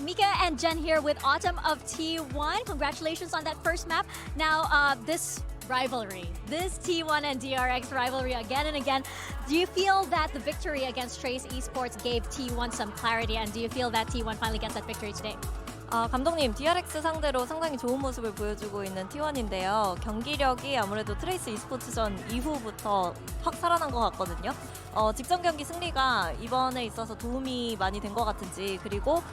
Mika and Jen here with Autumn of T1. Congratulations on that first map. Now, this rivalry, this T1 and DRX rivalry again and again. Do you feel that the victory against Trace Esports gave T1 some clarity, and do you feel that T1 finally gets that victory today? 감독님, DRX 상대로 상당히 좋은 모습을 보여주고 있는 T1인데요. 경기력이 아무래도 트레이스 e스포츠전 이후부터 확 살아난 것 같거든요. 직전 경기 승리가 이번에 있어서 도움이 많이 된 것 같은지, 그리고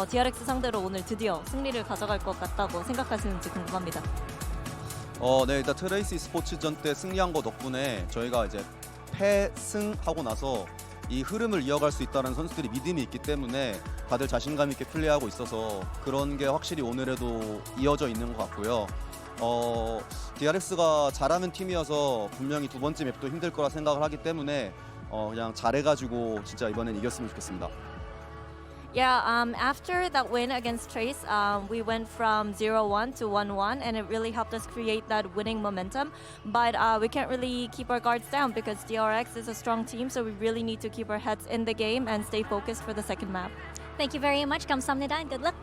DRX 상대로 오늘 드디어 승리를 가져갈 것 같다고 생각하시는지 궁금합니다. 네, 일단 트레이스 e스포츠전 때 승리한 거 덕분에 저희가 이제 패승하고 나서 이 흐름을 이어갈 수 있다는 선수들이 믿음이 있기 때문에 다들 자신감 있게 플레이하고 있어서 그런 게 확실히 오늘에도 이어져 있는 것 같고요. DRX가 잘하는 팀이어서 분명히 두 번째 맵도 힘들 거라 생각을 하기 때문에 그냥 잘해가지고 진짜 이번엔 이겼으면 좋겠습니다. Yeah, after that win against Trace, we went from 0-1 to 1-1, and it really helped us create that winning momentum. But we can't really keep our guards down because DRX is a strong team, so we really need to keep our heads in the game and stay focused for the second map. Thank you very much. 감사합니다 and good luck.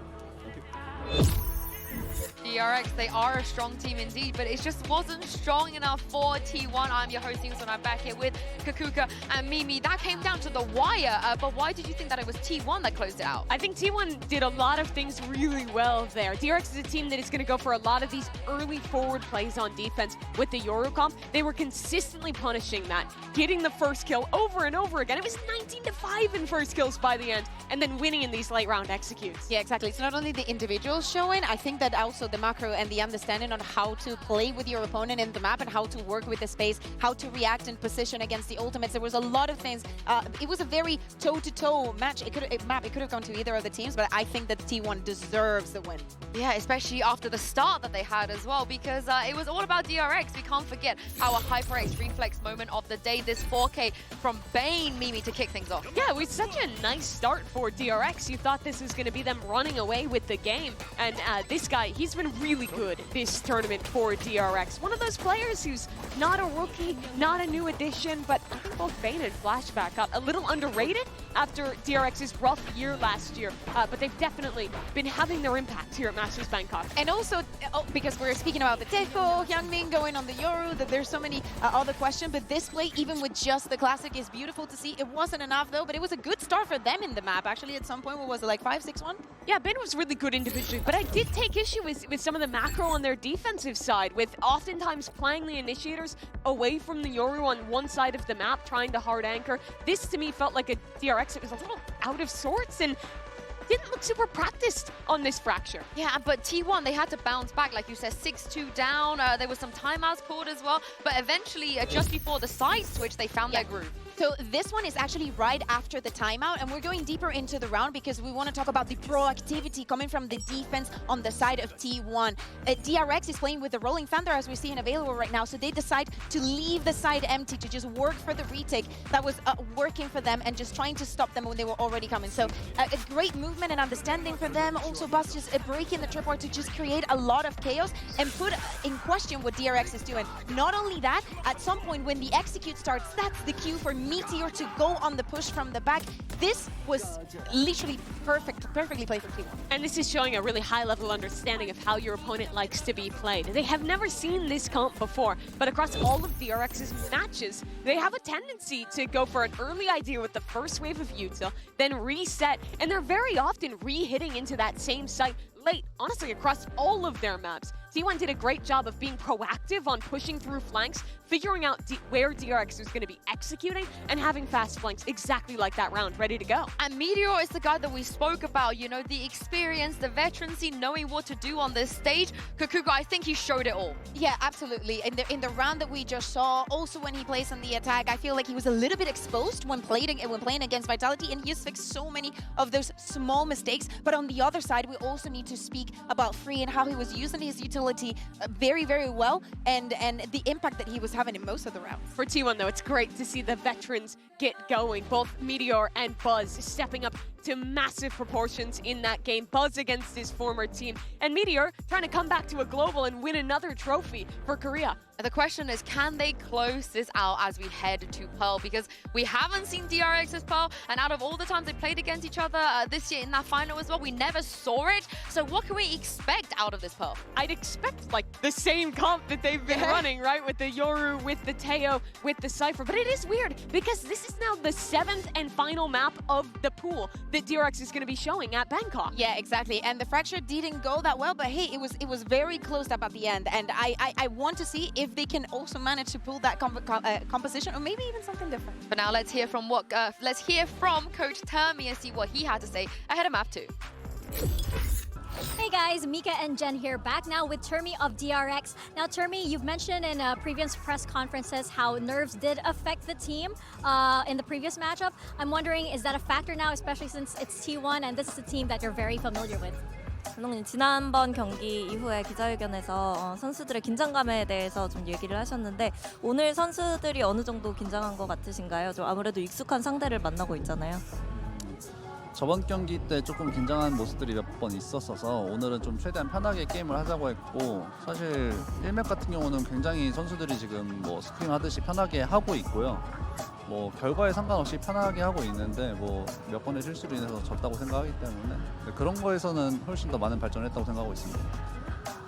DRX, they are a strong team indeed, but it just wasn't strong enough for T1. I'm your host, so I'm back here with Kakuka and Mimi. That came down to the wire, but why did you think that it was T1 that closed it out? I think T1 did a lot of things really well there. DRX is a team that is going to go for a lot of these early forward plays on defense with the Yoru comp. They were consistently punishing that, getting the first kill over and over again. It was 19-5 in first kills by the end, and then winning in these late round executes. Yeah, exactly. It's not only the individuals showing, I think that also the macro and the understanding on how to play with your opponent in the map and how to work with the space, how to react in position against the ultimates. There was a lot of things. It was a very toe-to-toe match. It could have gone to either of the teams, but I think that T1 deserves the win. Yeah, especially after the start that they had as well, because it was all about DRX. We can't forget our HyperX reflex moment of the day, this 4K from Bane, Mimi, to kick things off. Yeah, it was such a nice start for DRX. You thought this was going to be them running away with the game. And this guy, he's been really good this tournament for DRX. One of those players who's not a rookie, not a new addition, but I think both Bane and Flashback got a little underrated after DRX's rough year last year. But they've definitely been having their impact here at Masters Bangkok. And also, because we're speaking about the Teco, Hyungmin going on the Yoru, that there's so many other questions, but this play, even with just the Classic, is beautiful to see. It wasn't enough though, but it was a good start for them in the map. Actually, at some point, what was it, like 5-6-1? Yeah, Ben was really good individually, but I did take issue with some of the macro on their defensive side, with oftentimes playing the initiators away from the Yoru on one side of the map, trying to hard anchor. This, to me, felt like a DRX. It was a little out of sorts and didn't look super practiced on this fracture. Yeah, but T1, they had to bounce back, like you said, 6-2 down. There was some timeouts called as well, but eventually, just before the side switch, they found their groove. So this one is actually right after the timeout, and we're going deeper into the round because we want to talk about the proactivity coming from the defense on the side of T1. DRX is playing with the Rolling Thunder, as we see in available right now, so they decide to leave the side empty to just work for the retake that was working for them and just trying to stop them when they were already coming. So a great movement and understanding for them. Also, Bus just breaking the tripwire to just create a lot of chaos and put in question what DRX is doing. Not only that, at some point when the execute starts, that's the cue for Meteor to go on the push from the back. This was literally perfectly played from T1. And this is showing a really high-level understanding of how your opponent likes to be played. They have never seen this comp before, but across all of DRX's matches, they have a tendency to go for an early idea with the first wave of util, then reset, and they're very often re-hitting into that same site late, honestly, across all of their maps. T1 did a great job of being proactive on pushing through flanks, figuring out where DRX was going to be executing, and having fast flanks exactly like that round, ready to go. And Meteor is the guy that we spoke about, you know, the experience, the veterancy, knowing what to do on this stage. Kakuka, I think he showed it all. Yeah, absolutely. In the round that we just saw, also when he plays on the attack, I feel like he was a little bit exposed when playing against Vitality, and he has fixed so many of those small mistakes. But on the other side, we also need to speak about Free and how he was using his utility very, very well, and the impact that he was having in most of the rounds. For T1, though, it's great to see the veterans get going. Both Meteor and Buzz stepping up to massive proportions in that game. Buzz against his former team, and Meteor trying to come back to a global and win another trophy for Korea. The question is, can they close this out as we head to Pearl? Because we haven't seen DRX's Pearl, and out of all the times they played against each other this year in that final as well, we never saw it. So what can we expect out of this Pearl? I'd expect like the same comp that they've been running, right? With the Yoru, with the Teo, with the Cypher. But it is weird because this is now the 7th and final map of the pool that DRX is going to be showing at Bangkok. Yeah, exactly. And the fracture didn't go that well, but hey, it was very close up at the end. And I want to see if they can also manage to pull that composition, or maybe even something different. But now let's hear from Coach Termy and see what he had to say ahead of map 2. Hey guys, Mika and Jen here, back now with Termy of DRX. Now Termy, you've mentioned in previous press conferences how nerves did affect the team in the previous matchup. I'm wondering, is that a factor now, especially since it's T1 and this is a team that you're very familiar with? 감독님, 지난번 경기 이후에 기자회견에서 선수들의 긴장감에 대해서 좀 얘기를 하셨는데 오늘 선수들이 어느 정도 긴장한 것 같으신가요? 좀 아무래도 익숙한 상대를 만나고 있잖아요. 저번 경기 때 조금 긴장한 모습들이 몇 번 있었어서 오늘은 좀 최대한 편하게 게임을 하자고 했고, 사실 1맵 같은 경우는 굉장히 선수들이 지금 뭐 스크림 하듯이 편하게 하고 있고요. 뭐 결과에 상관없이 편하게 하고 있는데 뭐 몇 번의 실수로 인해서 졌다고 생각하기 때문에 그런 거에서는 훨씬 더 많은 발전을 했다고 생각하고 있습니다.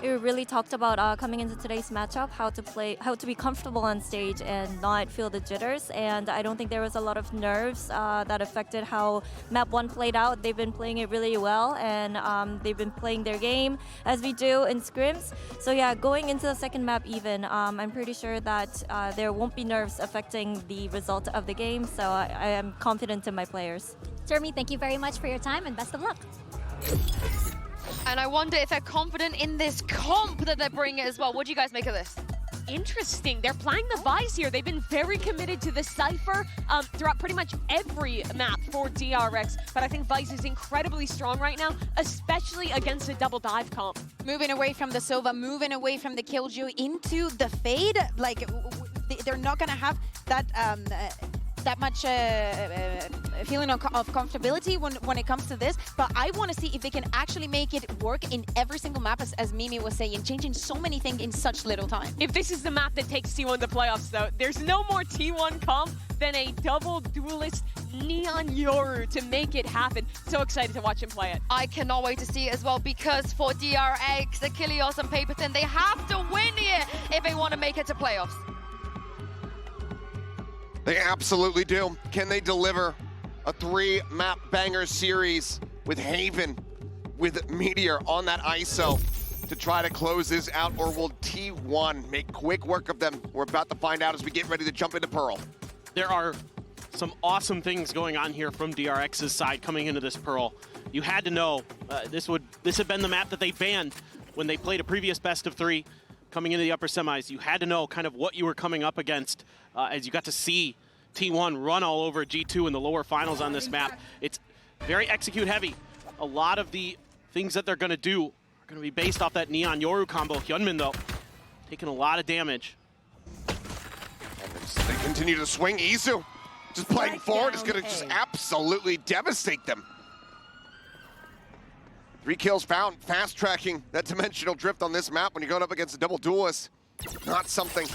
You really talked about coming into today's matchup, how to be comfortable on stage and not feel the jitters. And I don't think there was a lot of nerves that affected how map 1 played out. They've been playing it really well, and they've been playing their game as we do in scrims. So yeah, going into the second map even, I'm pretty sure that there won't be nerves affecting the result of the game. So I am confident in my players. Termy, thank you very much for your time and best of luck. And I wonder if they're confident in this comp that they're bringing as well. What do you guys make of this? Interesting. They're playing the Vice here. They've been very committed to the Cypher throughout pretty much every map for DRX. But I think Vice is incredibly strong right now, especially against a double dive comp. Moving away from the Sova, moving away from the Killjoy into the Fade. Like, they're not going to have that much feeling of comfortability when it comes to this, but I want to see if they can actually make it work in every single map, as Mimi was saying, changing so many things in such little time. If this is the map that takes T1 to playoffs, though, there's no more T1 comp than a double duelist Neon Yoru to make it happen. So excited to watch him play it. I cannot wait to see it as well, because for DRX, Achilles and Paperton, they have to win here if they want to make it to playoffs. They absolutely do. Can they deliver a 3-map banger series with Haven, with Meteor on that ISO to try to close this out, or will T1 make quick work of them? We're about to find out as we get ready to jump into Pearl. There are some awesome things going on here from DRX's side coming into this Pearl. You had to know this had been the map that they banned when they played a previous best of 3 coming into the upper semis. You had to know kind of what you were coming up against as you got to see T1 run all over G2 in the lower finals on this map. It's very execute heavy. A lot of the things that they're going to do are going to be based off that Neon Yoru combo. Hyunmin, though, taking a lot of damage. They continue to swing. Izu just playing forward is going to just absolutely devastate them. 3 kills found, fast tracking that dimensional drift on this map when you're going up against a double duelist. Not something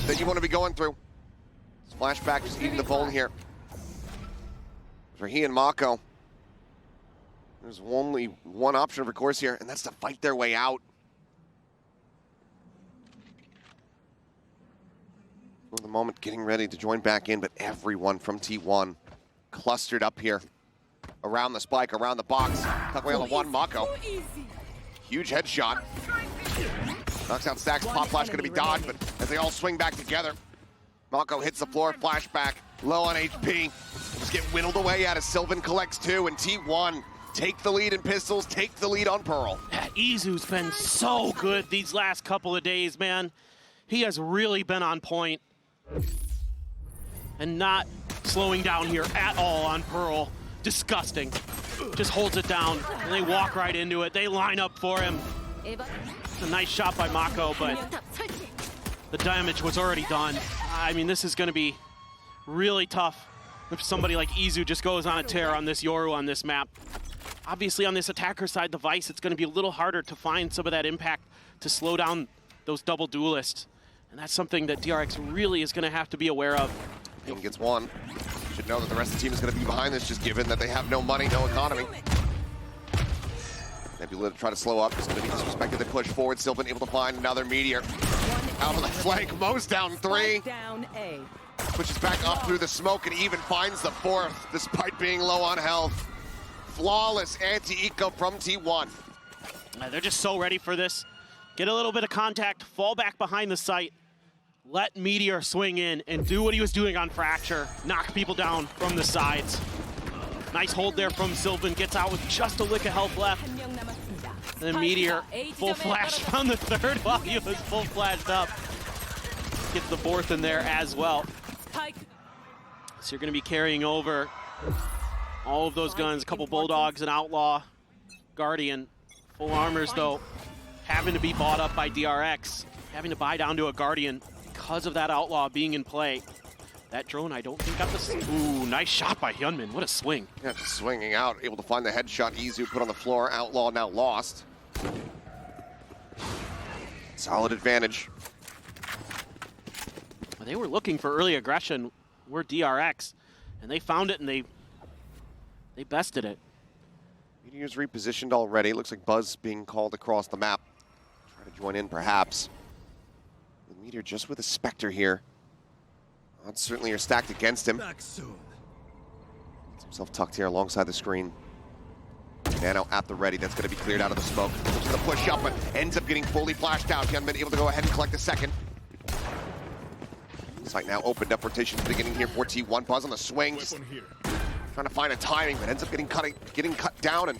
that you want to be going through. Flashback just eating the bone here for he and Mako. There's only one option, of course, here, and that's to fight their way out. For the moment, getting ready to join back in, but everyone from T1 clustered up here around the spike, around the box. Tuck away on the one, Mako. Huge headshot. Knocks out Stacks, pop flash gonna be dodged, but as they all swing back together, Mako hits the floor, flashback, low on HP. Just get whittled away out as Sylvan collects 2, and T1 take the lead in pistols, take the lead on Pearl. Yeah, Izu's been so good these last couple of days, man. He has really been on point and not slowing down here at all on Pearl. Disgusting. Just holds it down, and they walk right into it. They line up for him. It's a nice shot by Mako, but the damage was already done. I mean, this is going to be really tough if somebody like Izu just goes on a tear on this Yoru on this map. Obviously on this attacker side, the Vice, it's going to be a little harder to find some of that impact to slow down those double duelists. And that's something that DRX really is going to have to be aware of. Bane gets one. Should know that the rest of the team is going to be behind this, just given that they have no money, no economy. Nebula to try to slow up. It's going to be disrespected. They push forward. Sylvan able to find another Meteor. Out on the flank. Mo's down 3. Down A. Pushes back up through the smoke and even finds the 4th, despite being low on health. Flawless anti-eco from T1. They're just so ready for this. Get a little bit of contact, fall back behind the site, let Meteor swing in and do what he was doing on Fracture, knock people down from the sides. Nice hold there from Sylvan, gets out with just a lick of health left. And then Meteor, full flash, found the 3rd while he was full flashed up. Gets the 4th in there as well. So you're gonna be carrying over all of those guns, a couple Bulldogs, an Outlaw, Guardian. Full armors though, having to be bought up by DRX, having to buy down to a Guardian because of that Outlaw being in play. That drone, I don't think got the... Ooh, nice shot by Hyunmin. What a swing. Yeah, just swinging out, able to find the headshot. Izu put on the floor. Outlaw now lost. Solid advantage. Well, they were looking for early aggression. We're DRX, and they found it, and they bested it. Meteor's repositioned already. Looks like Buzz being called across the map. Try to join in, perhaps. The Meteor just with a Spectre here. Odds certainly are stacked against him. Gets himself tucked here alongside the screen. Nano at the ready. That's going to be cleared out of the smoke. Looks to the push up, but ends up getting fully flashed out. Hyunmin able to go ahead and collect the 2nd. Site now opened up. Rotations beginning here for T1. Buzz on the swing. Just trying to find a timing, but ends up getting cut down and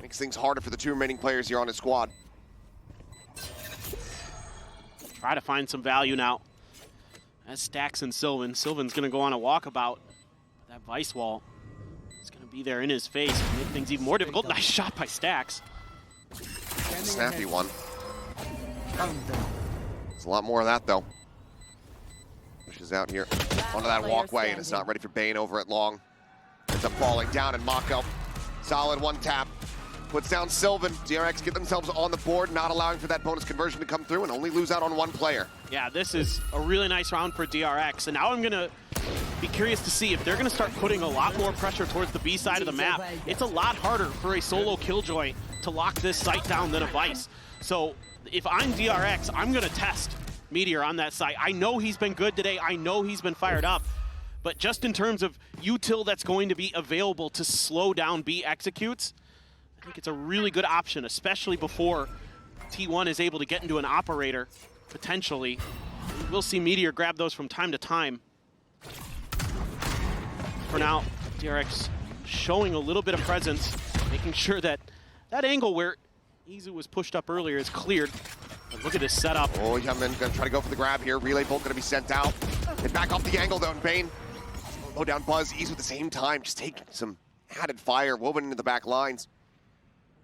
makes things harder for the 2 remaining players here on his squad. Try to find some value now. As Stax and Sylvan. Sylvan's going to go on a walkabout. That Vice wall is going to be there in his face to make things even more difficult. Nice shot by Stax. Snappy one. There's a lot more of that, though. Pushes out here onto that walkway and is not ready for Bane over at long. Ends up falling down, and Mako, solid 1 tap. Puts down Sylvan. DRX get themselves on the board, not allowing for that bonus conversion to come through and only lose out on 1 player. Yeah, this is a really nice round for DRX. And now I'm going to be curious to see if they're going to start putting a lot more pressure towards the B side of the map. It's a lot harder for a solo Killjoy to lock this site down than a Vice. So if I'm DRX, I'm going to test Meteor on that site. I know he's been good today. I know he's been fired up. But just in terms of util that's going to be available to slow down B executes, I think it's a really good option, especially before T1 is able to get into an operator, potentially. We'll see Meteor grab those from time to time. For now, DRX showing a little bit of presence, making sure that that angle where Izu was pushed up earlier is cleared. But look at this setup. Oh, Hyunmin gonna try to go for the grab here. Relay bolt gonna be sent out. And back off the angle though, and Bane. Low down Buzz, Izu at the same time, just taking some added fire woven into the back lines.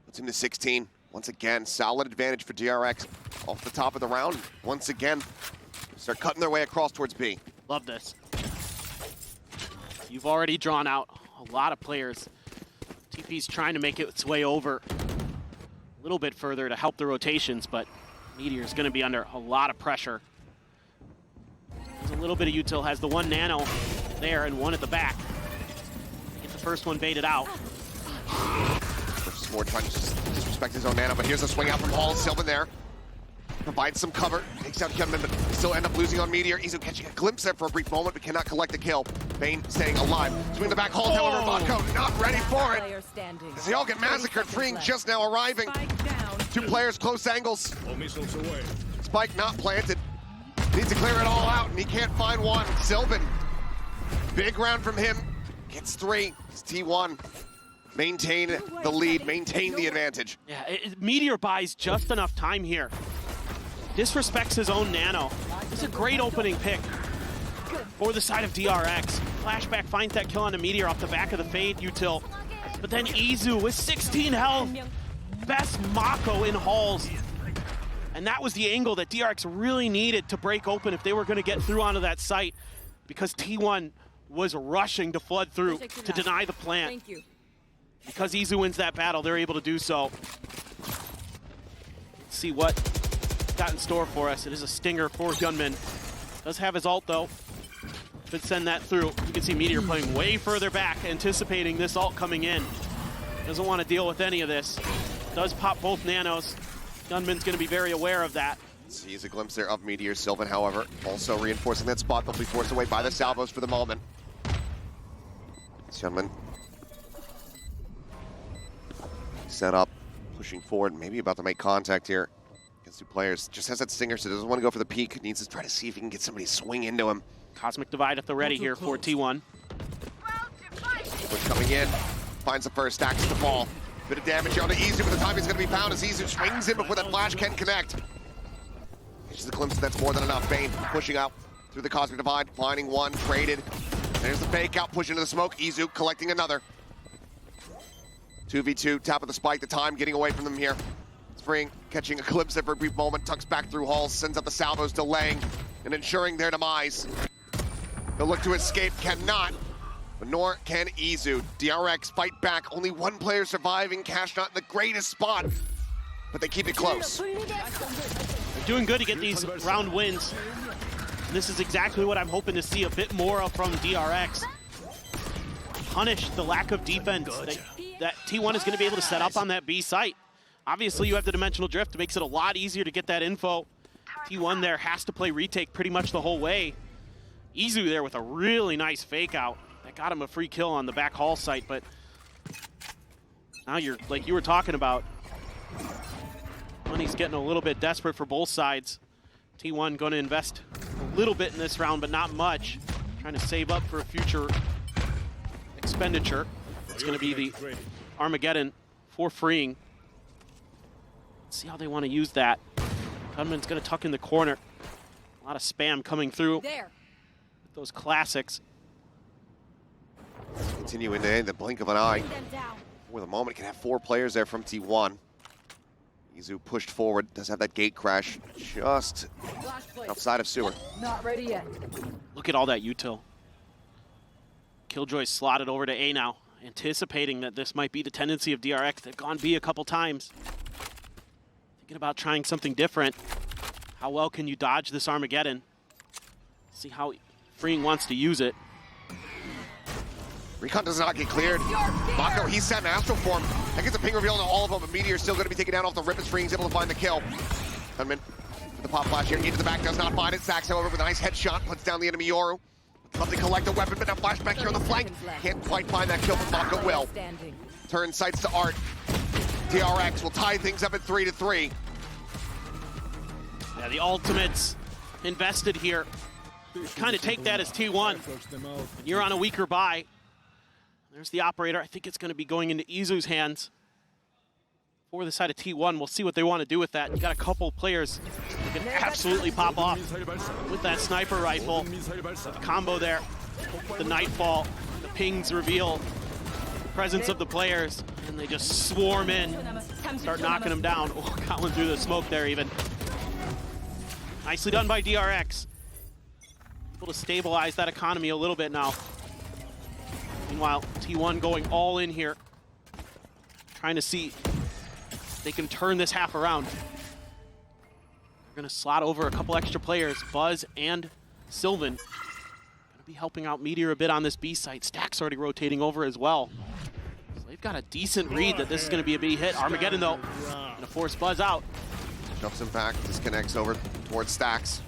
Puts him to 16. Once again, solid advantage for DRX off the top of the round. Once again, start cutting their way across towards B. Love this. You've already drawn out a lot of players. TP's trying to make its way over a little bit further to help the rotations, but Meteor's going to be under a lot of pressure. There's a little bit of util, has the 1 nano there and 1 at the back. Get the first one baited out. More trying to disrespect his own nano, but here's a swing out from Hall. Sylvan there. Provides some cover. Takes out Hyunmin, but still end up losing on Meteor. Izu catching a glimpse there for a brief moment, but cannot collect the kill. Bane staying alive. Swing the back Hall, however, Mako not ready for it. As they all get massacred, freeing just now arriving. 2 players, close angles. Spike not planted. Needs to clear it all out, and he can't find one. Sylvan, big round from him. Gets 3. It's T1. Maintain the lead, maintain the advantage. Yeah, Meteor buys just enough time here. Disrespects his own nano. It's a great opening pick for the side of DRX. Flashback finds that kill on the Meteor off the back of the fade util. But then Izu with 16 health. Best Mako in Halls. And that was the angle that DRX really needed to break open if they were going to get through onto that site, because T1 was rushing to flood through to deny the plant. Thank you. Because Izu wins that battle, they're able to do so. Let's see what got in store for us. It is a stinger for Gunman. Does have his ult though. Could send that through. You can see Meteor playing way further back, anticipating this ult coming in. Doesn't want to deal with any of this. Does pop both nanos. Gunman's going to be very aware of that. Sees a glimpse there of Meteor. Sylvan, however, also reinforcing that spot. They'll be forced away by the salvos for the moment. Gunman set up, pushing forward, maybe about to make contact here against two players. Just has that stinger, so doesn't want to go for the peek. Needs to try to see if he can get somebody to swing into him. Cosmic Divide at the ready here for T1. Push coming in, finds the first, stacks the ball. Bit of damage onto Izu, but the time he's going to be found as Izu swings in before that flash can connect. Just a glimpse, that's more than enough. Bane pushing out through the Cosmic Divide, finding one, traded. There's the fake out, push into the smoke. Izu collecting another. 2v2, top of the spike, the time getting away from them here. Spring catching a glimpse there for a brief moment, tucks back through halls, sends out the salvos, delaying and ensuring their demise. They'll look to escape, cannot, but nor can Izu. DRX fight back, only one player surviving, Cash not in the greatest spot, but they keep it close. They're doing good to get these round wins. And this is exactly what I'm hoping to see a bit more of from DRX. Punish the lack of defense that T1 is going to be able to set up on that B site. Obviously, you have the dimensional drift. It makes it a lot easier to get that info. T1 there has to play retake pretty much the whole way. Izu there with a really nice fake out. That got him a free kill on the back hall site, but now you're, like you were talking about, money's getting a little bit desperate for both sides. T1 going to invest a little bit in this round, but not much. Trying to save up for a future expenditure. It's going to be the Armageddon for freeing. Let's see how they want to use that. Gunman's going to tuck in the corner. A lot of spam coming through with those classics. Continue in the blink of an eye. For the moment, can have 4 players there from T1. Izu pushed forward, does have that gate crash just outside of sewer. Not ready yet. Look at all that util. Killjoy slotted over to A now, anticipating that this might be the tendency of DRX. They've gone B a couple times. Thinking about trying something different. How well can you dodge this Armageddon? See how Freeing wants to use it. Recon does not get cleared. Mako, he's set in Astral form. That gets a ping reveal on all of them, but Meteor's still going to be taken down off the rip, and Freeing's able to find the kill. Gunman with the pop flash here, into the back, does not find it. Sax, however, with a nice headshot, puts down the enemy Yoru. Love to collect a weapon, but now flashback here on the flank. Can't quite find that kill, but Mako will. Turn sights to Art. DRX will tie things up at 3-3. Yeah, the ultimates invested here. Kind of take that as T1. You're on a weaker buy. There's the operator. I think it's going to be going into Izu's hands. For the side of T1, we'll see what they want to do with that. You got a couple players that can absolutely pop off with that sniper rifle. The combo there, the nightfall, the pings reveal the presence of the players, and they just swarm in, start knocking them down. Oh, got one through the smoke there even. Nicely done by DRX. Able to stabilize that economy a little bit now. Meanwhile, T1 going all in here, trying to see if they can turn this half around. They're going to slot over a couple extra players, Buzz and Sylvan. Going to be helping out Meteor a bit on this B site. Stack's already rotating over as well. So they've got a decent read that this is going to be a big hit. Armageddon, though, going to force Buzz out. Jumps him back, disconnects over towards Stacks.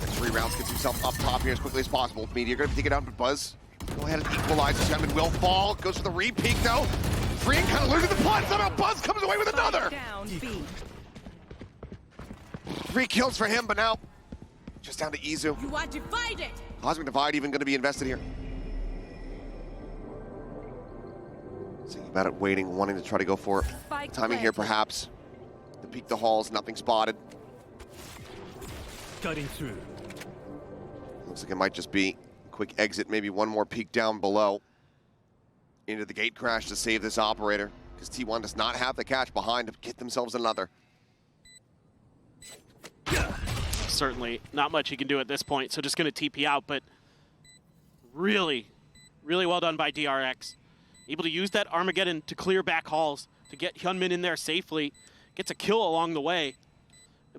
Next 3 rounds, gets himself up top here as quickly as possible. Meteor going to take it out, but Buzz go ahead and equalize. Gunman will fall. Goes for the re-peek though. Freeing kind of losing the plot. Somehow Buzz comes away with another. 3 kills for him, but now just down to Izu. You are divided. Cosmic Divide even going to be invested here. Thinking about it, waiting, wanting to try to go for timing here perhaps. To peek the halls, nothing spotted. Cutting through. Looks like it might just be a quick exit, maybe one more peek down below into the gate crash to save this operator, because T1 does not have the catch behind to get themselves another. Certainly not much he can do at this point, so just going to TP out, but Really, really well done by DRX. Able to use that Armageddon to clear back halls, to get Hyunmin in there safely. Gets a kill along the way.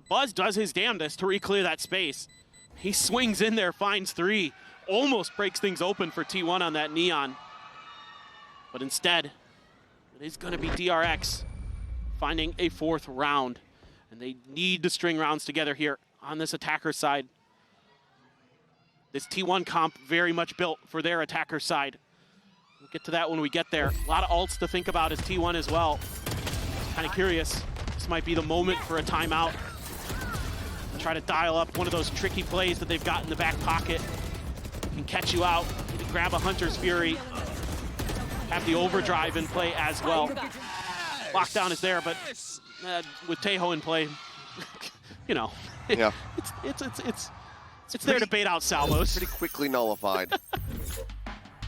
Buzz does his damnedest to re-clear that space. He swings in there, finds 3. Almost breaks things open for T1 on that Neon. But instead, it is going to be DRX finding a 4th round. And they need to string rounds together here on this attacker side. This T1 comp very much built for their attacker side. We'll get to that when we get there. A lot of ults to think about as T1 as well. Kind of curious. This might be the moment for a timeout. Try to dial up one of those tricky plays that they've got in the back pocket. Can catch you out. You can grab a Hunter's Fury. Have the overdrive in play as well. Lockdown is there, but with Tejo in play, you know, Yeah. It's there to bait out salvos. Pretty quickly nullified.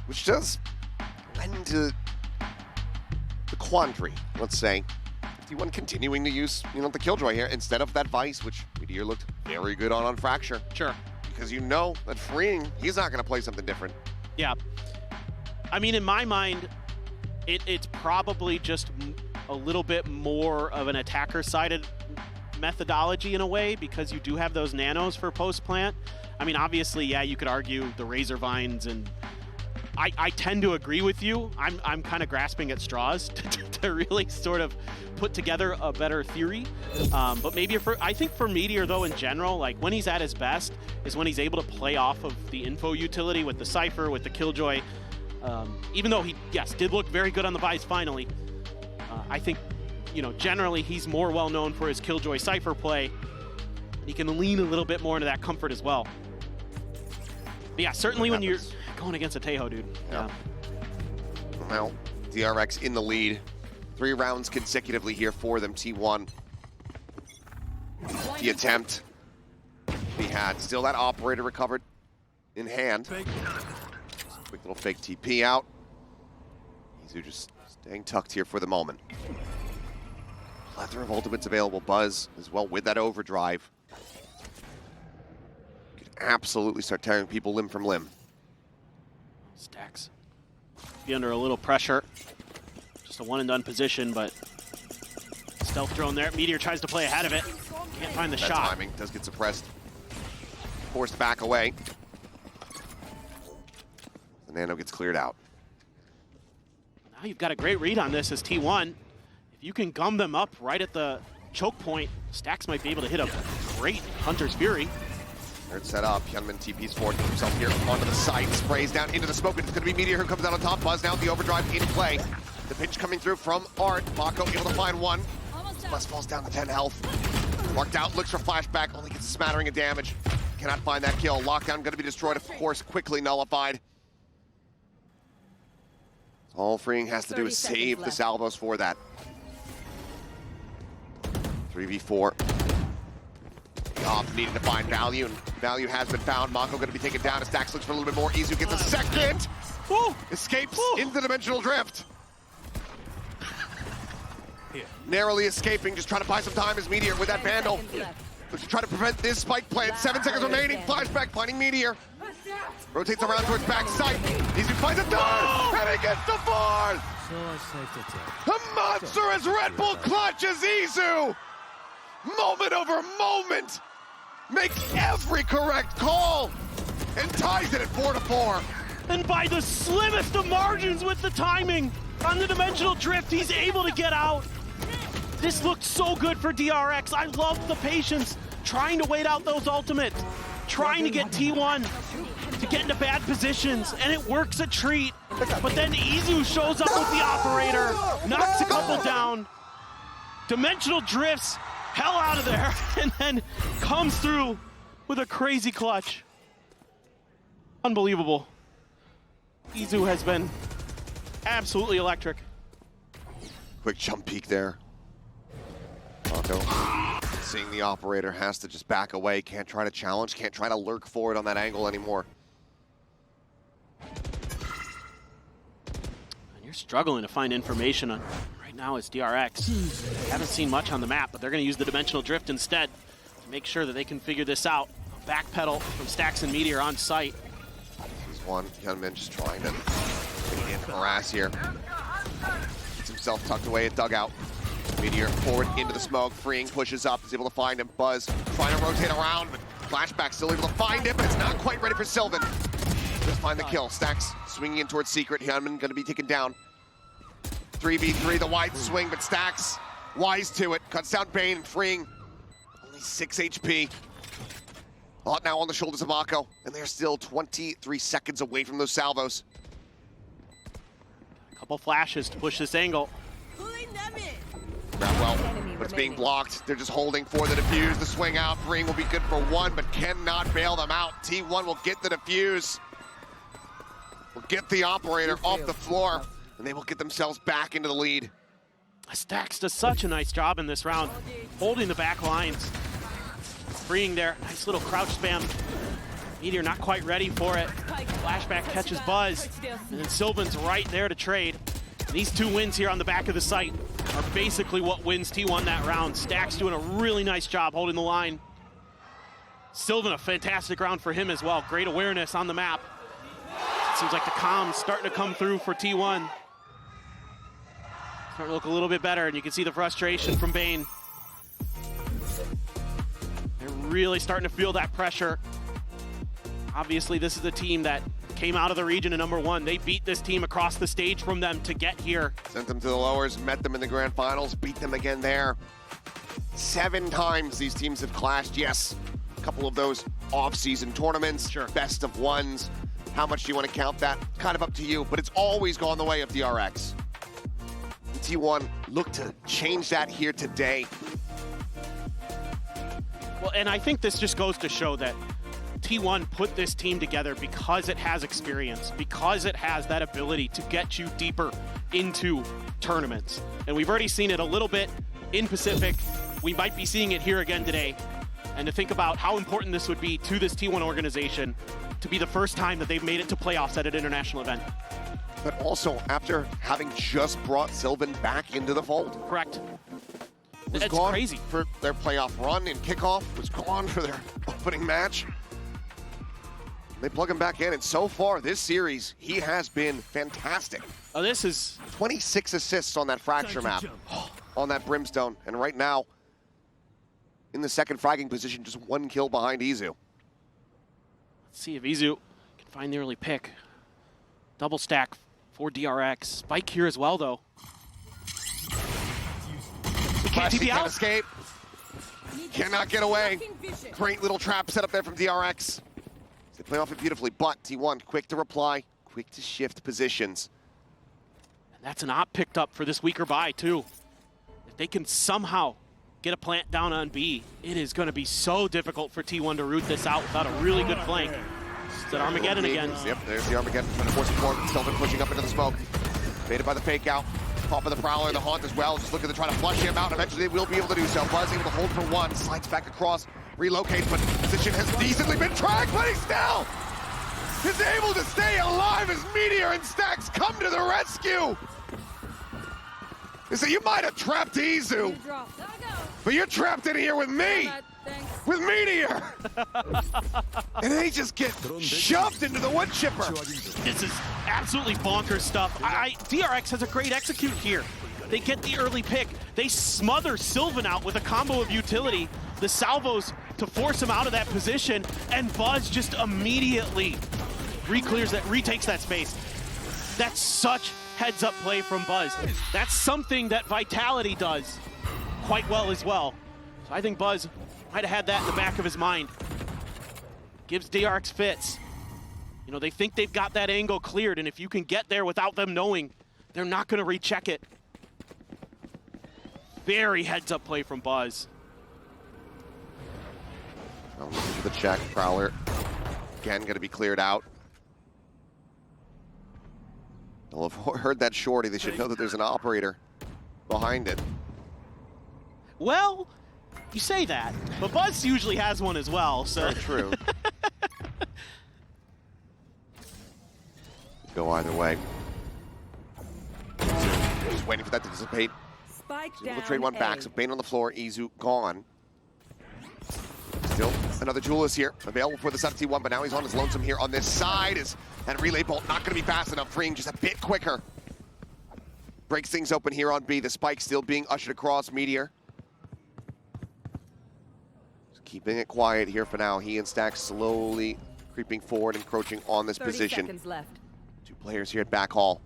Which does lend to the quandary, let's say. T1 continuing to use, the Killjoy here instead of that Vice, which Meteor looked very good on Fracture. Sure. Because you know that freeing, he's not going to play something different. Yeah. I mean, in my mind, it's probably just a little bit more of an attacker-sided methodology in a way, because you do have those nanos for post-plant. I mean, obviously, yeah, you could argue the Razor Vines, and I tend to agree with you. I'm kind of grasping at straws to really sort of put together a better theory. But maybe I think for Meteor, though, in general, like when he's at his best is when he's able to play off of the info utility with the Cypher, with the Killjoy. Even though he, yes, did look very good on the Vice finally, I think, generally he's more well known for his Killjoy Cypher play. He can lean a little bit more into that comfort as well. But yeah, certainly when you're going against a Tejo, dude. Yeah. Well, DRX in the lead. 3 rounds consecutively here for them, T1. The attempt he had. Still that operator recovered in hand. Quick little fake TP out. Izu just staying tucked here for the moment. Plethora of ultimates available. Buzz as well with that overdrive. Could absolutely start tearing people limb from limb. Stacks. Be under a little pressure. Just a one and done position, but stealth drone there. Meteor tries to play ahead of it. Can't find the that shot. Timing does get suppressed. Forced back away. The nano gets cleared out. Now you've got a great read on this as T1. If you can gum them up right at the choke point, Stacks might be able to hit a great Hunter's Fury. Third set up. Hyunmin TP's forward, gets himself here onto the site, sprays down into the smoke, and it's going to be Meteor who comes out on top. Buzz now, the overdrive in play. The pinch coming through from Art. Mako able to find one. Buzz falls down to 10 health. Marked out, looks for flashback, only gets a smattering of damage. Cannot find that kill. Lockdown going to be destroyed, of course, quickly nullified. All freeing has to do is save the salvos for that. 3v4. Off needing to find value, and value has been found. Mako going to be taken down. Stacks looks for a little bit more. Izu gets a second. Escapes into Dimensional Drift. Narrowly escaping, just trying to buy some time as Meteor with that Vandal. Looks to try to prevent this spike plan. 7 seconds remaining. Flashback finding Meteor. Rotates around towards backside. Izu finds a third, and he gets the 4th. A monstrous Red Bull clutches Izu. Moment over moment. Makes every correct call and ties it at 4-4. And by the slimmest of margins with the timing on the Dimensional Drift, he's able to get out. This looked so good for DRX. I love the patience, trying to wait out those ultimates, trying to get T1 to get into bad positions, and it works a treat. But then Izu shows up with the operator, knocks a couple down. Dimensional Drifts hell out of there, and then comes through with a crazy clutch. Unbelievable. Izu has been absolutely electric. Quick jump peek there. Mako, seeing the operator, has to just back away. Can't try to challenge, can't try to lurk forward on that angle anymore. And you're struggling to find information on right now is DRX. Haven't seen much on the map, but they're going to use the Dimensional Drift instead to make sure that they can figure this out. Backpedal from Stacks and Meteor on site. One, Hyunmin just trying to get in, harass here. Gets himself tucked away at dugout. Meteor forward into the smoke, freeing, pushes up, is able to find him. Buzz trying to rotate around, but Flashback still able to find it, but it's not quite ready for Sylvan. Just find the kill. Stacks swinging in towards Secret. Hyunmin gonna be taken down. 3v3, the wide swing, but Stacks wise to it. Cuts down Bane and freeing. Only 6 HP. A lot now on the shoulders of Mako, and they're still 23 seconds away from those salvos. A couple flashes to push this angle. Grab well, but it's being blocked. They're just holding for the defuse. The swing out, Ring will be good for one, but cannot bail them out. T1 will get the defuse. Will get the operator off the floor, and they will get themselves back into the lead. Stacks does such a nice job in this round, holding the back lines. Freeing there, nice little crouch spam. Meteor not quite ready for it. Flashback catches Buzz, and then Sylvan's right there to trade. And these 2 wins here on the back of the site are basically what wins T1 that round. Stacks doing a really nice job holding the line. Sylvan, a fantastic round for him as well. Great awareness on the map. It seems like the comms starting to come through for T1. Starting to look a little bit better, and you can see the frustration from Bane. They're really starting to feel that pressure. Obviously, this is a team that came out of the region at #1. They beat this team across the stage from them to get here. Sent them to the lowers, met them in the grand finals, beat them again there. 7 times these teams have clashed. Yes, a couple of those off-season tournaments, Sure. best of ones. How much do you want to count that? Kind of up to you, but it's always gone the way of DRX. T1 look to change that here today. Well, and I think this just goes to show that T1 put this team together because it has experience, because it has that ability to get you deeper into tournaments. And we've already seen it a little bit in Pacific. We might be seeing it here again today. And to think about how important this would be to this T1 organization to be the first time that they've made it to playoffs at an international event. But also after having just brought Sylvan back into the fold. Correct. Was It's gone crazy. for their playoff run in kickoff, was gone for their opening match. They plug him back in, and so far this series, he has been fantastic. Oh, this is 26 assists on that fracture map, on that Brimstone, and right now, in the second fragging position, just 1 kill behind Izu. Let's see if Izu can find the early pick. Double stack for DRX. Spike here as well, though. He can't TP Can't out. escape. Cannot get away. Great little trap set up there from DRX. They play off it beautifully, but T1 quick to reply, quick to shift positions. And that's an op picked up for this weaker buy, too. If they can somehow get a plant down on B, it is going to be so difficult for T1 to root this out without a really good flank. It's an Armageddon again. Yep, there's the Armageddon trying to force it forward. Sylvan pushing up into the smoke. Baited by the fake out. Pop of the Prowler, the Haunt as well. Just looking to try to flush him out. Eventually they will be able to do so. Buzz able to hold for 1. Slides back across. Relocates, but position has decently been tracked, but he still is able to stay alive as Meteor and Stacks come to the rescue. They say, you might have trapped Izu, but you're trapped in here with me. With Meteor! And they just get shoved into the wood chipper. This is absolutely bonkers stuff. DRX has a great execute here. They get the early pick. They smother Sylvan out with a combo of utility. The salvos to force him out of that position, and Buzz just immediately retakes that space. That's such heads-up play from Buzz. That's something that Vitality does quite well as well. So I think Buzz might have had that in the back of his mind. Gives DRX fits. You know, they think they've got that angle cleared, and if you can get there without them knowing, they're not going to recheck it. Very heads-up play from Buzz. Oh, looking for the check. Prowler, again, going to be cleared out. They'll have heard that shorty. They should know that there's an operator behind it. Well, you say that, but Buzz usually has one as well, so. Very true. Go either way. Just waiting for that to dissipate. We'll trade one back, so Bane on the floor, Izu gone. Still another duelist here, available for the side of T1, but now he's on his lonesome here on this side as And relay bolt not going to be fast enough, freeing just a bit quicker. Breaks things open here on B. The spike still being ushered across Meteor. Just keeping it quiet here for now. He and Stack slowly creeping forward, encroaching on this 30 position. seconds left. Two players here at back hall.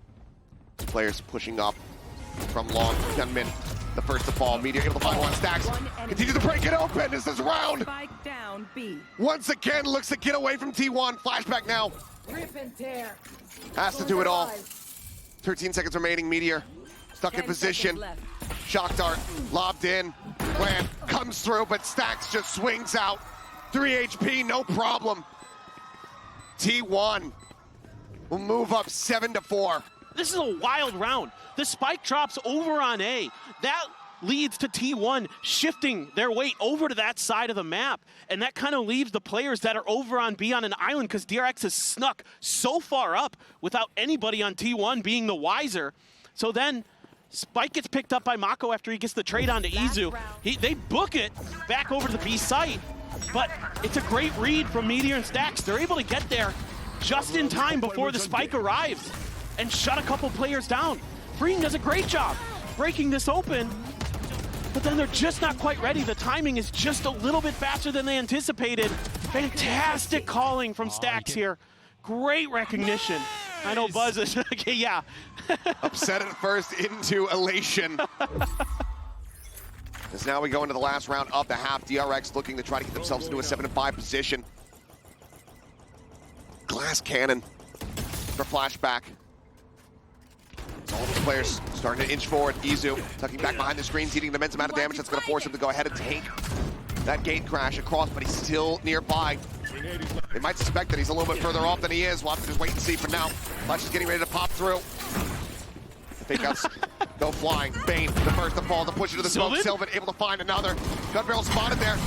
Two players pushing up from long. Gunman, the first to fall. Meteor able to find one. Stacks continue to break it open as this round Spike down B. once again looks to get away from T1. Flashback now. Rip and tear. Has to do it all. 13 seconds remaining. Meteor stuck in 10 position. seconds left. Shock dart lobbed in. Plant comes through, but Stacks just swings out. 3 HP, no problem. T1 will move up 7-4. This is a wild round. The spike drops over on A. That leads to T1 shifting their weight over to that side of the map. And that kind of leaves the players that are over on B on an island because DRX has snuck so far up without anybody on T1 being the wiser. So then Spike gets picked up by Mako after he gets the trade onto Izu. They book it back over to the B site. But it's a great read from Meteor and Stacks. They're able to get there just in time before the spike arrives and shut a couple players down. Freeing does a great job breaking this open, but then they're just not quite ready. The timing is just a little bit faster than they anticipated. Fantastic calling from Stacks here. Great recognition. I know Buzz is, okay, yeah. Upset at first into elation. As now we go into the last round of the half. DRX looking to try to get themselves into a 7-5 position. Glass cannon for flashback. All the players starting to inch forward. Izu tucking back behind the screens, eating an immense amount of damage. That's going to force him to go ahead and take that gate crash across, but he's still nearby. They might suspect that he's a little bit further off than he is. We'll have to just wait and see for now. Flash is getting ready to pop through. The fake outs go flying. Bane, the first to fall, to push into the smoke. Sylvan able to find another. Gun barrel spotted there.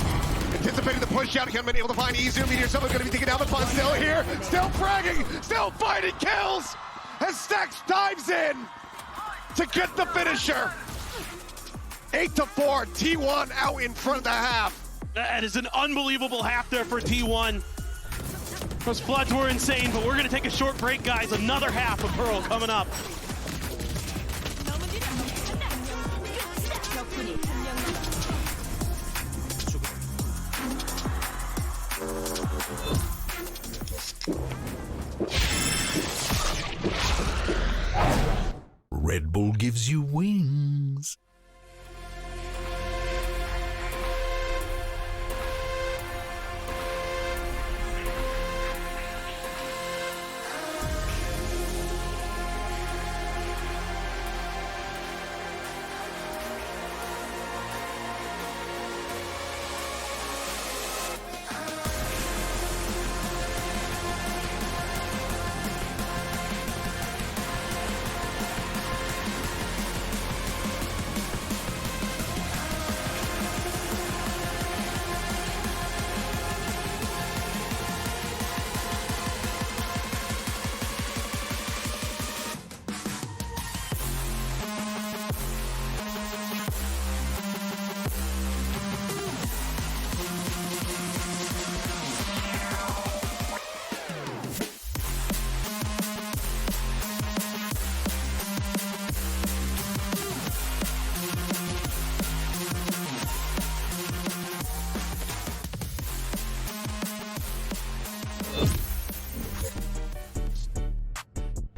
Anticipating the push out. Gunman able to find Izu. Meteor, someone's going to be taking down the buzz. Still here, still fragging, still fighting kills. As Stacks dives in to get the finisher. 8-4, T1 out in front of the half. That is an unbelievable half there for T1. Those floods were insane, but we're going to take a short break, guys. Another half of Pearl coming up. Red Bull gives you wings.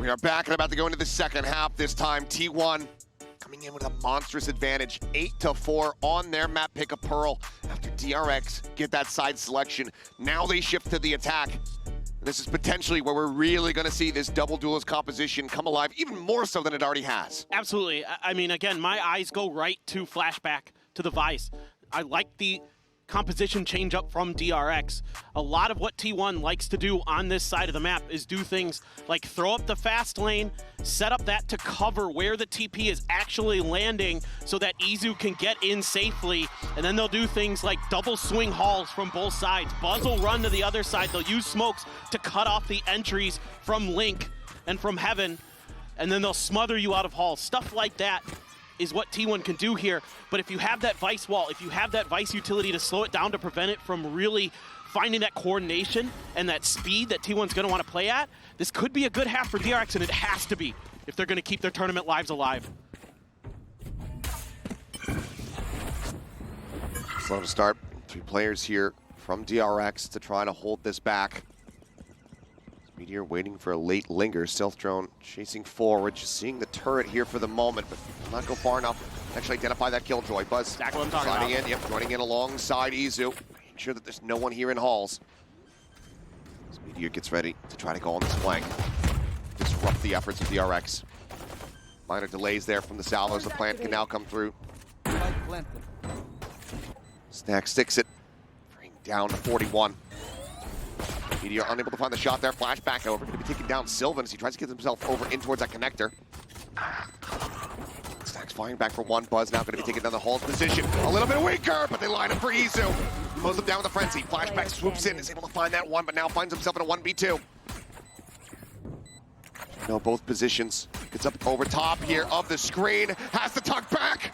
We are back and about to go into the second half. This time, T1 coming in with a monstrous advantage. 8-4 on their map pick of Pearl after DRX get that side selection. Now they shift to the attack. And this is potentially where we're really going to see this double duelist composition come alive, even more so than it already has. Absolutely. I mean, again, my eyes go right to flashback to the Vice. I like the composition change up from DRX. A lot of what T1 likes to do on this side of the map is do things like throw up the fast lane, set up that to cover where the TP is actually landing so that Izu can get in safely, and then they'll do things like double swing hauls from both sides. Buzz will run to the other side. They'll use smokes to cut off the entries from Link and from Heaven, and then they'll smother you out of halls. Stuff like that is what T1 can do here. But if you have that Vice wall, if you have that Vice utility to slow it down to prevent it from really finding that coordination and that speed that T1's going to want to play at. This could be a good half for DRX, and it has to be if they're going to keep their tournament lives alive. Slow to start. 3 players here from DRX to try to hold this back. Meteor waiting for a late linger. Stealth drone chasing forward, just seeing the turret here for the moment, but not go far enough to actually identify that killjoy. Buzz sliding in, joining in alongside Izu. Making sure that there's no one here in halls. As Meteor gets ready to try to go on this flank. Disrupt the efforts of DRX. Minor delays there from the salvos. The plant can now come through. Snack sticks it, bring down to 41. Meteor unable to find the shot there. Flashback, however, going to be taking down Sylvan as he tries to get himself over in towards that connector. Snack's firing back for 1. Buzz now going to be taking down the Hall's position. A little bit weaker, but they line up for Izu. Mows him down with a frenzy. Flashback swoops in, is able to find that 1, but now finds himself in a 1v2. No, both positions. Gets up over top here of the screen. Has to tuck back.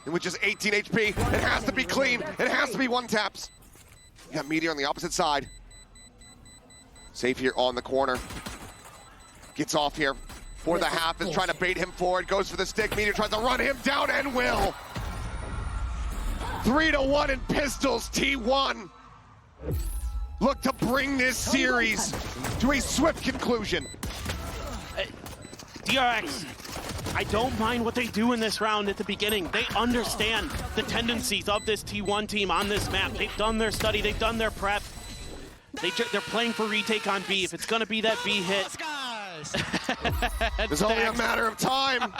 And with just 18 HP, it has to be clean. It has to be 1 taps. You got Meteor on the opposite side. Safe here on the corner. Gets off here for the half, is trying to bait him forward. Goes for the stick. Meteor tries to run him down and will. 3-1 in pistols. T1 look to bring this series to a swift conclusion. DRX, I don't mind what they do in this round at the beginning. They understand the tendencies of this T1 team on this map. They've done their study, they've done their prep. They're playing for retake on B. If it's gonna be that B hit. It's only a matter of time.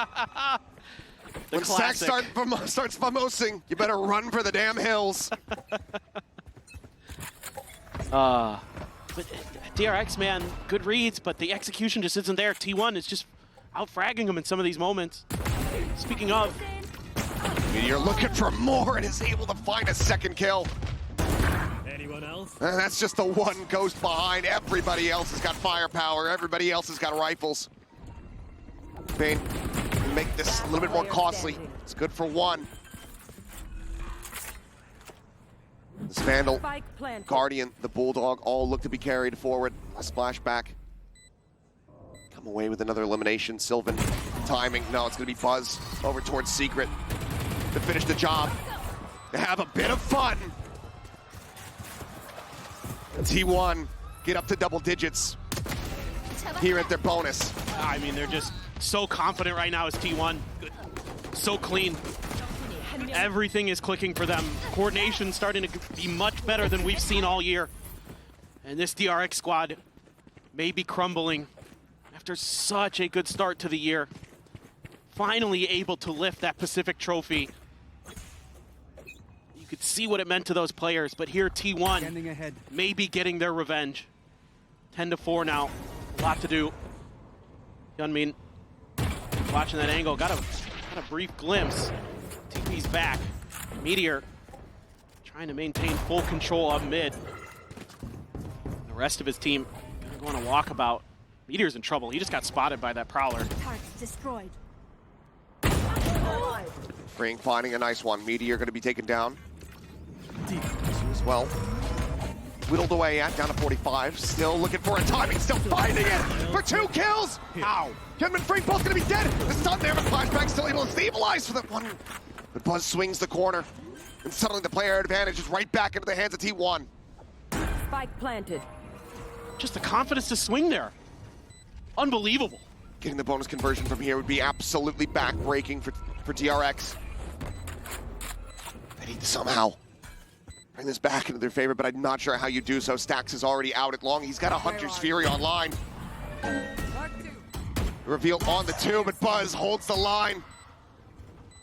When Stack starts famosing, you better run for the damn hills. But DRX, man, good reads, but the execution just isn't there. T1 is just out-fragging him in some of these moments. Speaking of, Meteor looking for more and is able to find a 2nd kill. Anyone else? And that's just the 1 ghost behind. Everybody else has got firepower. Everybody else has got rifles. Bane can make this a little bit more costly. It's good for 1. This Vandal, Guardian, the Bulldog all look to be carried forward. A splashback. Come away with another elimination. Sylvan timing. No, it's going to be Buzz over towards Secret to finish the job. To have a bit of fun. T1 get up to double digits here at their bonus. I mean, they're just so confident right now as T1. So clean. Everything is clicking for them. Coordination starting to be much better than we've seen all year. And this DRX squad may be crumbling after such a good start to the year. Finally able to lift that Pacific trophy. You could see what it meant to those players, but here T1 may be getting their revenge. 10-4 now, a lot to do. Hyunmin watching that angle, got a brief glimpse. TP's back. Meteor trying to maintain full control of mid. The rest of his team gonna go on a walkabout. Meteor's in trouble. He just got spotted by that Prowler. Destroyed. Frink finding a nice one. Meteor going to be taken down. As well. Whittled away at, down to 45. Still looking for a timing, still finding it for 2 kills. How? Hyunmin and Frink both going to be dead. The stun there, but Flashback still able to stabilize for that 1. But Buzz swings the corner. And suddenly the player advantage is right back into the hands of T1. Spike planted. Just the confidence to swing there. Unbelievable. Getting the bonus conversion from here would be absolutely back-breaking for DRX. They need to somehow bring this back into their favor, but I'm not sure how you do so. Stax is already out at long. He's got a Hunter's Fury online. Reveal on the 2, but Buzz holds the line.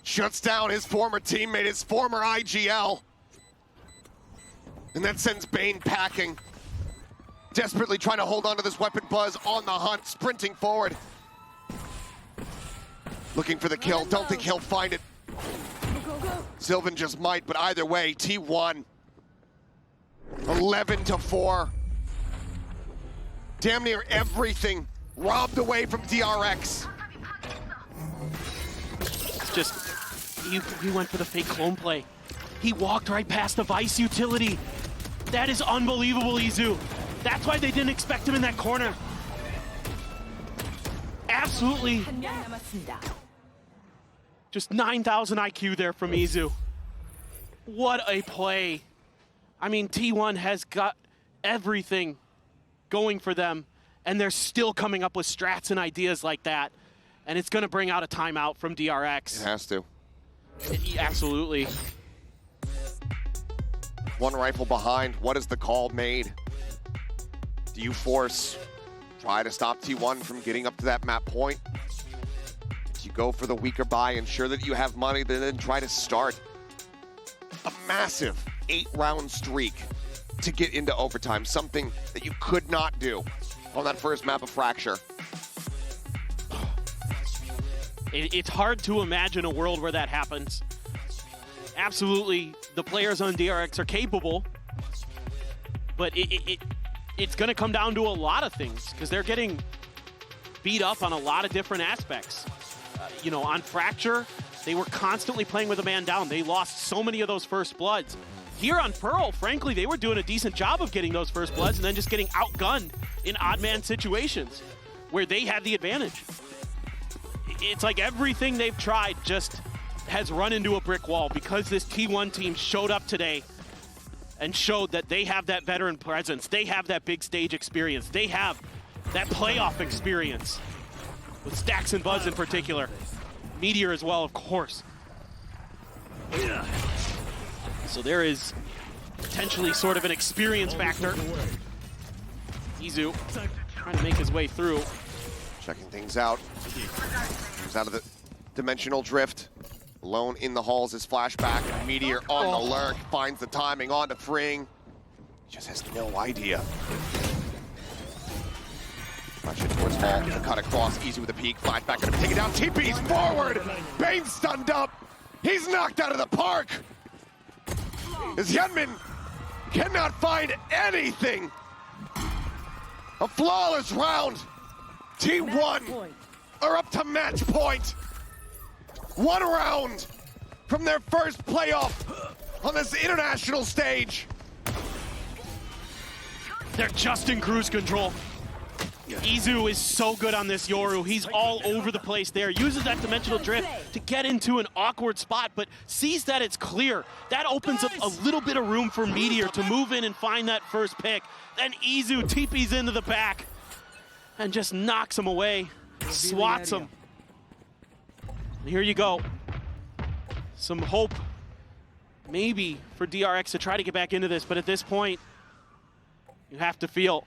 Shuts down his former teammate, his former IGL. And that sends Bane packing. Desperately trying to hold on to this weapon. Buzz on the hunt, sprinting forward. Looking for the kill. Don't think he'll find it. Sylvan just might, but either way, T1 11-4. Damn near everything robbed away from DRX. It's just, he went for the fake clone play. He walked right past the Vice utility. That is unbelievable, Izu. That's why they didn't expect him in that corner. Absolutely. 한 명 남았습니다. Just 9,000 IQ there from Izu. What a play. I mean, T1 has got everything going for them, and they're still coming up with strats and ideas like that. And it's going to bring out a timeout from DRX. It has to. Absolutely. One rifle behind. What is the call made? Do you try to stop T1 from getting up to that map point? Do you go for the weaker buy, ensure that you have money, then try to start a massive 8-round streak to get into overtime, something that you could not do on that first map of Fracture? It's hard to imagine a world where that happens. Absolutely, the players on DRX are capable, but it's going to come down to a lot of things because they're getting beat up on a lot of different aspects. You know, on Fracture, they were constantly playing with a man down. They lost so many of those first bloods. Here on Pearl, frankly, they were doing a decent job of getting those first bloods and then just getting outgunned in odd man situations where they had the advantage. It's like everything they've tried just has run into a brick wall because this T1 team showed up today and showed that they have that veteran presence. They have that big stage experience. They have that playoff experience with Stacks and Buzz in particular. Meteor as well, of course. So there is potentially sort of an experience factor. Izu trying to make his way through. Checking things out. Comes out of the dimensional drift. Alone in the halls is flashback. Meteor on the lurk. Finds the timing on to Fring. Just has no idea. Rush it towards Hall. The cut across. Easy with a peek. Flashback gonna take it down. TP's forward. Bane's stunned up. He's knocked out of the park. As Hyunmin cannot find anything. A flawless round. T1 are up to match point. 1 round from their first playoff on this international stage. They're just in cruise control. Izu is so good on this Yoru. He's all over the place there. Uses that dimensional drift to get into an awkward spot, but sees that it's clear. That opens up a little bit of room for Meteor to move in and find that first pick. Then Izu TP's into the back and just knocks him away, swats him. And here you go. Some hope, maybe, for DRX to try to get back into this, but at this point, you have to feel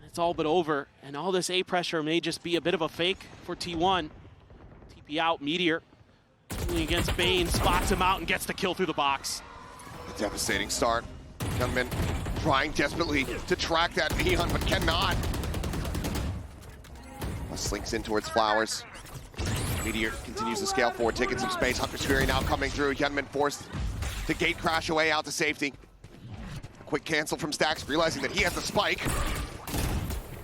it's all but over, and all this A pressure may just be a bit of a fake for T1. TP out, Meteor, against Bane, spots him out and gets the kill through the box. A devastating start. Gunman trying desperately to track that Neon, but cannot. Slinks in towards Flowers. Meteor continues to scale forward, taking some space. Hunter's Fury now coming through. Hyunmin forced to gate crash away out to safety. A quick cancel from Stacks, realizing that he has the spike.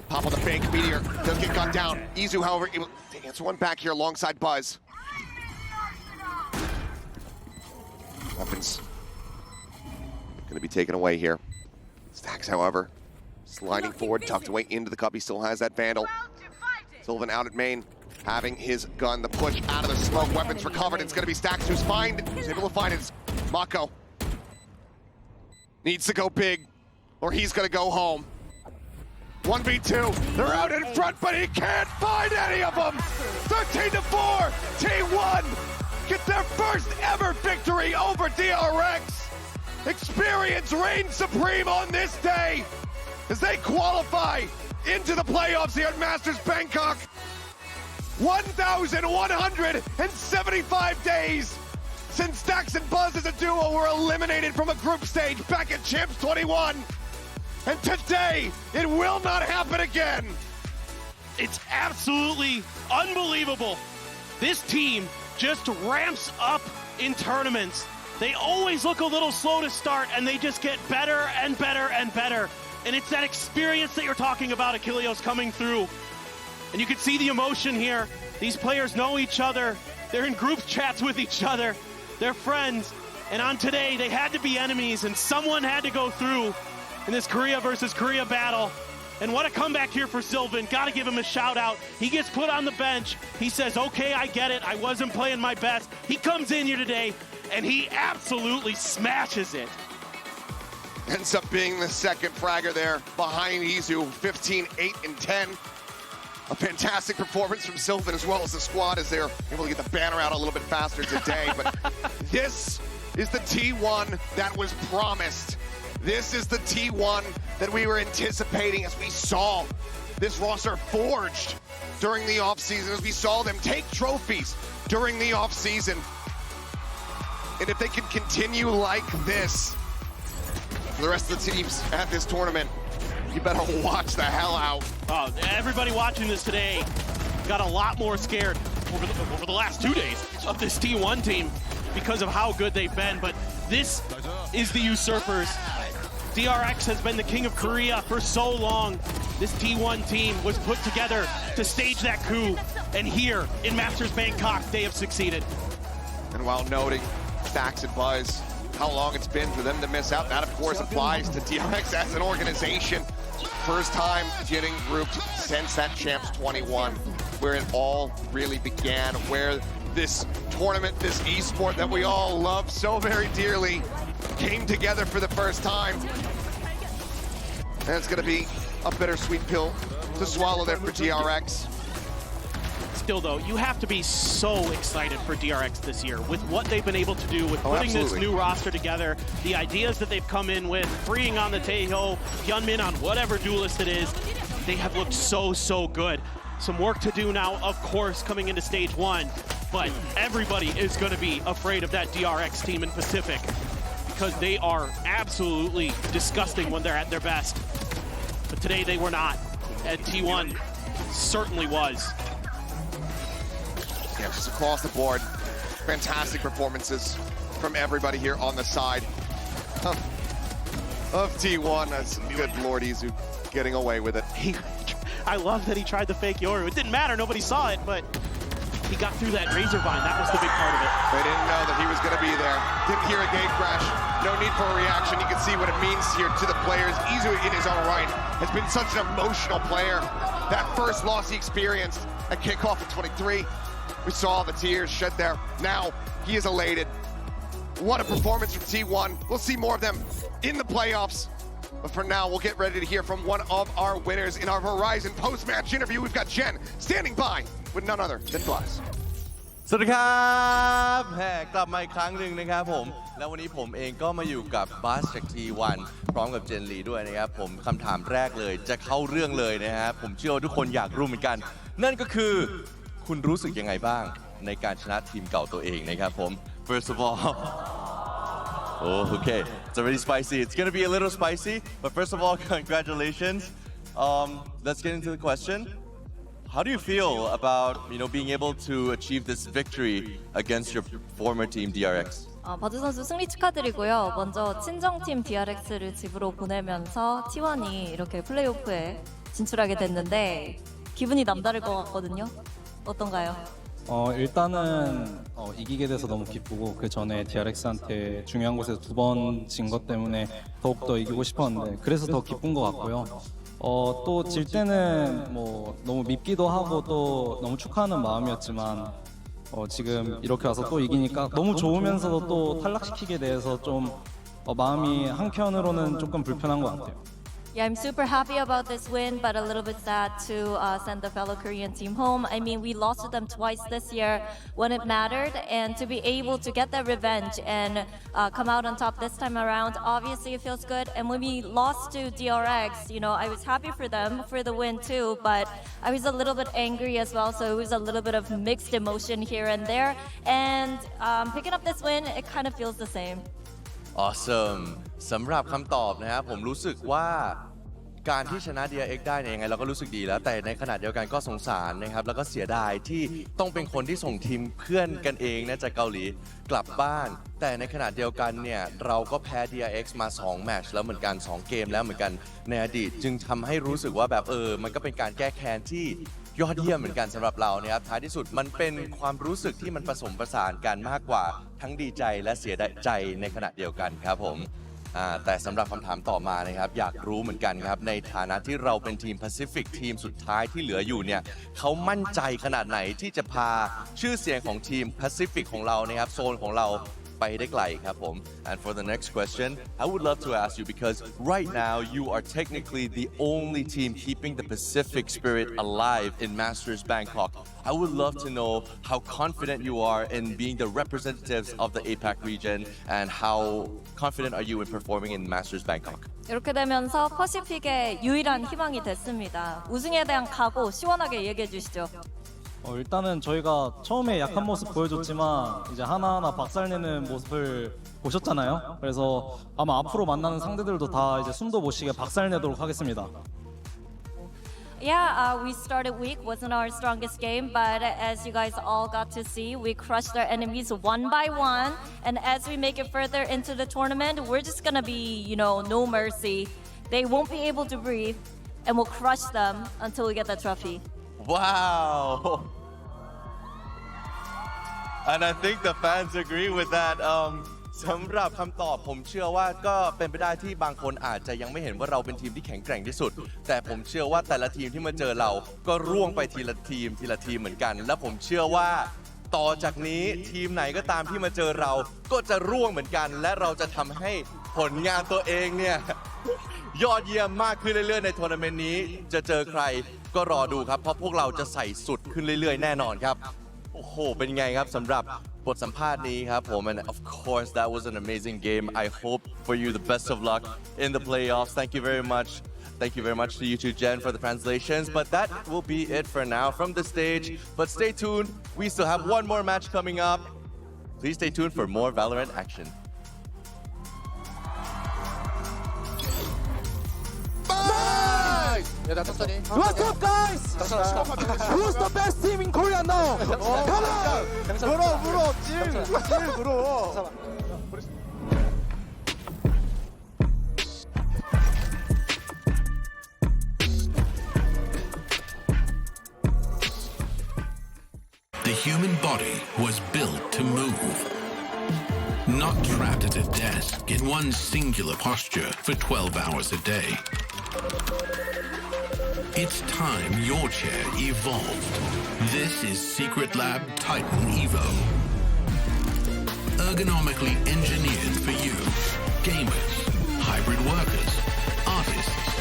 Pop on the fake. Meteor does get gunned down. Izu, however, able to answer one back here alongside Buzz. Weapons going to be taken away here. Stacks, however, sliding forward, tucked away into the cup. He still has that Vandal. Sylvan out at main, having his gun. The push out of the smoke. Weapons recovered. It's going to be Stacks who's able to find it. Mako needs to go big, or he's going to go home. 1v2. They're out in front, but he can't find any of them. 13-4. T1 get their first ever victory over DRX. Experience reigns supreme on this day as they qualify into the playoffs here at Masters Bangkok. 1,175 days since Stacks and Buzz as a duo were eliminated from a group stage back at Champs 21. And today, it will not happen again. It's absolutely unbelievable. This team just ramps up in tournaments. They always look a little slow to start, and they just get better and better and better. And it's that experience that you're talking about, Achilleos, coming through. And you can see the emotion here. These players know each other. They're in group chats with each other. They're friends. And on today, they had to be enemies, and someone had to go through in this Korea versus Korea battle. And what a comeback here for Sylvan. Gotta give him a shout out. He gets put on the bench. He says, okay, I get it. I wasn't playing my best. He comes in here today, and he absolutely smashes it. Ends up being the second fragger there behind Izu, 15, 8, and 10. A fantastic performance from Sylvan as well as the squad as they're able to get the banner out a little bit faster today. But this is the T1 that was promised. This is the T1 that we were anticipating as we saw this roster forged during the offseason, as we saw them take trophies during the offseason. And if they can continue like this for the rest of the teams at this tournament, you better watch the hell out. Oh, everybody watching this today got a lot more scared over the last 2 days of this T1 team because of how good they've been. But this is the Usurpers. DRX has been the king of Korea for so long. This T1 team was put together to stage that coup. And here in Masters Bangkok, they have succeeded. And while noting Stacks and Buzz, how long it's been for them to miss out, that of course applies to DRX as an organization. First time getting grouped since that Champs 21, where it all really began, where this tournament, this esport that we all love so very dearly, came together for the first time. And it's gonna be a bittersweet pill to swallow there for DRX. Still though, you have to be so excited for DRX this year with what they've been able to do with putting this new roster together, the ideas that they've come in with, freeing on the Taeho, Hyunmin on whatever duelist it is. They have looked so good. Some work to do now, of course, coming into stage 1, but everybody is going to be afraid of that DRX team in Pacific because they are absolutely disgusting when they're at their best. But today they were not, and T1 certainly was. Yeah, just across the board, fantastic performances from everybody here on the side of T1. That's good Lord Izu getting away with it. I love that he tried to fake Yoru. It didn't matter, nobody saw it, but he got through that razor vine. That was the big part of it. They didn't know that he was going to be there. Didn't hear a gate crash. No need for a reaction. You can see what it means here to the players. Izu in his own right has been such an emotional player. That first loss he experienced at kickoff in 23. We saw the tears shed there. Now he is elated. What a performance from T1. We'll see more of them in the playoffs. But for now, we'll get ready to hear from one of our winners in our Horizon post-match interview. We've got Jen standing by with none other than Blast. สวัสดีครับกลับมาอีกครั้งหนึ่งนะครับผมแล้ววันนี้ผมเองก็มาอยู่กับบัสจาก T1 พร้อมกับเจนลีด้วยนะครับผมคำถามแรกเลยจะเข้าเรื่องเลยนะฮะผมเชื่อว่าทุกคนอยากรู้เหมือนกันนั่นก็คือคุณรู้สึกยังไงบ้างในการชนะทีมเก่าตัวเองนะครับผม First of all oh okay it's already spicy it's gonna be a little spicy but first of all congratulations let's get into the question How do you feel about being able to achieve this victory against your former team DRX? 버즈 선수 승리 축하드리고요. 먼저 친정팀 DRX를 집으로 보내면서 T1이 이렇게 플레이오프에 진출하게 됐는데 기분이 남다를 것 같거든요. 어떤가요? 일단은 이기게 돼서 너무 기쁘고 그 전에 DRX한테 중요한 곳에서 2번 진 것 때문에 더욱더 이기고 싶었는데 그래서 더 기쁜 것 같고요. 또 질 때는 뭐 너무 밉기도 하고 또 너무 축하하는 마음이었지만 지금 이렇게 와서 또 이기니까 너무 좋으면서도 또 탈락시키게 돼서 좀 마음이 한켠으로는 조금 불편한 것 같아요. Yeah, I'm super happy about this win, but a little bit sad to send the fellow Korean team home. I mean, we lost to them twice this year when it mattered, and to be able to get that revenge and come out on top this time around, obviously it feels good. And when we lost to DRX, I was happy for them for the win too, but I was a little bit angry as well, so it was a little bit of mixed emotion here and there. And picking up this win, it kind of feels the same. Awesome สำหรับคำตอบนะครับผมรู้สึกว่าการที่ชนะ DRX ได้เนี่ยยังไงเราก็รู้สึกดีแล้วแต่ในขณะเดียวกันก็สงสารนะครับแล้วก็เสียดายที่ต้องเป็นคนที่ส่งทีมเพื่อนกันเองนะจากเกาหลีกลับบ้านแต่ในขณะเดียวกันเนี่ยเราก็แพ้ DRX มา2แมตช์แล้วเหมือนกัน2เกมแล้วเหมือนกันในอดีตจึงทำให้รู้สึกว่าแบบมันก็เป็นการแก้แค้นที่ ยอดเยี่ยมเหมือนกันสำหรับเรานะครับท้ายที่สุดมันเป็นความรู้สึกที่มันผสมผสานกันมากกว่าทั้งดีใจและเสียใจในขณะเดียวกันครับผมแต่สำหรับคำถามต่อมานะครับอยากรู้เหมือนกันครับในฐานะที่เราเป็นทีม Pacific ทีมสุดท้ายที่เหลืออยู่เนี่ยเขามั่นใจขนาดไหนที่จะพาชื่อเสียงของทีม Pacific ของเรานะครับโซนของเราไปได้ไกลครับผม and for the next question I would love to ask you because right now you are technically the only team keeping the Pacific spirit alive in Masters Bangkok. I would love to know how confident you are in being the representatives of the APAC region and how confident are you in performing in Masters Bangkok. 이렇게 되면서 퍼시픽의 유일한 희망이 됐습니다. 우승에 대한 각오 시원하게 얘기해 주시죠. 일단은 저희가 처음에 약한 모습 보여줬지만 이제 하나하나 박살내는 모습을 보셨잖아요. 그래서 아마 앞으로 만나는 상대들도 다 이제 숨도 못 쉬게 박살내도록 하겠습니다. Yeah, we started weak, wasn't our strongest game, but as you guys all got to see, we crushed our enemies one by one. And as we make it further into the tournament, we're just gonna be, no mercy. They won't be able to breathe, and we'll crush them until we get the trophy. Wow! And I think the fans agree with that. สำหรับคำตอบผมเชื่อว่าก็เป็นไปได้ที่บางคนอาจจะยังไม่เห็นว่าเราเป็นทีมที่แข็งแกร่งที่สุดแต่ผมเชื่อว่าแต่ละทีมที่มาเจอเราก็ร่วงไปทีละทีมเหมือนกันและผมเชื่อว่าต่อจากนี้ทีมไหนก็ตามที่มาเจอเราก็จะร่วงเหมือนกันและเราจะทำให้ผลงานตัวเองเนี่ยยอดเยี่ยมมากขึ้นเรื่อยๆในทัวร์นาเมนต์นี้จะเจอใครก็รอดูครับเพราะพวกเราจะใส่สุดขึ้นเรื่อยๆแน่นอนครับโอ้โหเป็นไงครับสำหรับบทสัมภาษณ์นี้ครับผม and of course that was an amazing game I hope for you the best of luck in the playoffs thank you very much to you too Jen for the translations but that will be it for now from the stage but stay tuned we still have one more match coming up please stay tuned for more Valorant action What's up, guys? Who's the best team in Korea now? Come on! 물어, 찔 물어. The human body was built to move. Not trapped at a desk in one singular posture for 12 hours a day. It's time your chair evolved. This is Secret Lab Titan Evo. Ergonomically engineered for you, gamers, hybrid workers, artists,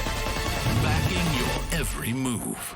backing your every move.